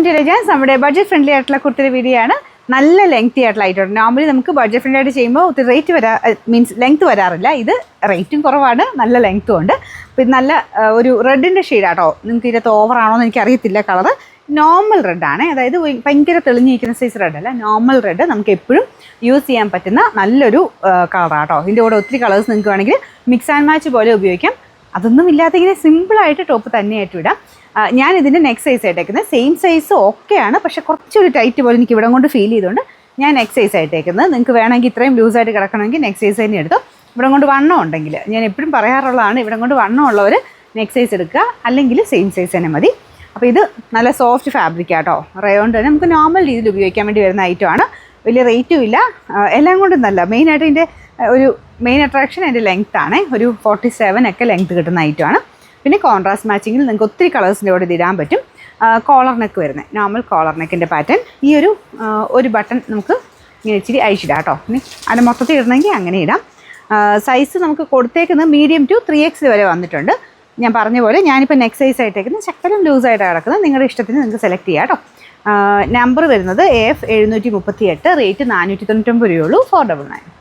To രജാസ്. നമ്മുടെ budget friendly ആയിട്ടുള്ള കുർത്തിയുടെ video ആണ്. നല്ല ലെങ്തി ആയിട്ടുള്ള ആയിട്ടുണ്ട്. നോർമലി നമുക്ക് ബഡ്ജറ്റ് ഫ്രണ്ട്ലി ആയിട്ട് ചെയ്യുമ്പോൾ ഒത്തിരി റേറ്റ് മീൻസ് ലെങ്ത് വരാറില്ല. ഇത് റേറ്റും കുറവാണ്, നല്ല ലെങ്ത്തും ഉണ്ട്. പിന്നെ നല്ല ഒരു റെഡിൻ്റെ ഷെയ്ഡാട്ടോ. നിങ്ങൾക്ക് ഇതിനകത്ത് ഓവറാണോ എന്ന് എനിക്കറിയത്തില്ല. കളറ് നോർമൽ റെഡാണ്, അതായത് ഭയങ്കര തെളിഞ്ഞിരിക്കുന്ന സൈസ് റെഡല്ല, നോർമൽ റെഡ്. നമുക്ക് എപ്പോഴും യൂസ് ചെയ്യാൻ പറ്റുന്ന നല്ലൊരു കളറാട്ടോ. ഇതിൻ്റെ കൂടെ ഒത്തിരി കളേഴ്സ് നിങ്ങൾക്ക് വേണമെങ്കിൽ മിക്സ് ആൻഡ് മാച്ച് പോലെ ഉപയോഗിക്കാം. അതൊന്നും ഇല്ലാതെങ്കിൽ സിമ്പിളായിട്ട് ടോപ്പ് തന്നെയായിട്ട് ഇടാം. ഞാൻ ഇതിൻ്റെ നെക്സ്റ്റ് സൈസ് ആയിട്ടേക്കുന്നത് സെയിം സൈസ് ഓക്കെയാണ്, പക്ഷേ കുറച്ചൊരു ടൈറ്റ് പോലെ എനിക്ക് ഇവിടെ കൊണ്ട് ഫീൽ ചെയ്തുകൊണ്ട് ഞാൻ നെക്സ്റ്റ് സൈസ് ആയിട്ടേക്കുന്നത്. നിങ്ങൾക്ക് വേണമെങ്കിൽ ഇത്രയും ലൂസായിട്ട് കിടക്കണമെങ്കിൽ നെക്സ്റ്റ് സൈസ് തന്നെ എടുത്തോ. ഇവിടെ കൊണ്ട് വണ്ണം ഉണ്ടെങ്കിൽ, ഞാൻ എപ്പോഴും പറയാറുള്ളതാണ്, ഇവിടെ കൊണ്ട് വണ്ണം ഉള്ളവർ നെക്സ്റ്റ് സൈസ് എടുക്കുക, അല്ലെങ്കിൽ സെയിം സൈസ് തന്നെ മതി. അപ്പോൾ ഇത് നല്ല സോഫ്റ്റ് ഫാബ്രിക് ആട്ടോ, റയോണ്ട് തന്നെ നമുക്ക് നോർമൽ രീതിയിൽ ഉപയോഗിക്കാൻ വേണ്ടി വരുന്ന ഐറ്റമാണ്. വലിയ റേറ്റും ഇല്ല, എല്ലാം കൊണ്ടും നല്ല. മെയിനായിട്ട് ഇതിൻ്റെ ഒരു മെയിൻ അട്രാക്ഷൻ അതിൻ്റെ ലെങ്ത് ആണ്. ഒരു 47 ഒക്കെ ലെങ്ത് കിട്ടുന്ന ഐറ്റമാണ്. പിന്നെ കോൺട്രാസ്റ്റ് മാച്ചിങ്ങിൽ നിങ്ങൾക്ക് ഒത്തിരി കളേഴ്സിൻ്റെ കൂടെ ഇതിടാൻ പറ്റും. കോളർ നെക്ക് വരുന്നത്, നോർമൽ കോളർ നെക്കിൻ്റെ പാറ്റേൺ. ഈ ഒരു ബട്ടൺ നമുക്ക് ഇങ്ങനെ ഇച്ചിരി അയച്ചിടാം കേട്ടോ. ഇനി അതിന് മൊത്തത്തിൽ ഇടണമെങ്കിൽ അങ്ങനെ ഇടാം. സൈസ് നമുക്ക് കൊടുത്തേക്കുന്നത് മീഡിയം ടു 3X വരെ വന്നിട്ടുണ്ട്. ഞാൻ പറഞ്ഞ പോലെ ഞാനിപ്പോൾ നെക്സ്റ്റ് സൈസ് ആയിട്ടേക്കുന്നത് ശക്കലം ലൂസായിട്ടാണ് കിടക്കുന്നത്. നിങ്ങളുടെ ഇഷ്ടത്തിന് നിങ്ങൾക്ക് സെലക്ട് ചെയ്യാം കേട്ടോ. നമ്പർ വരുന്നത് AF 738, റേറ്റ് 499 രൂപയുള്ളൂ, 499.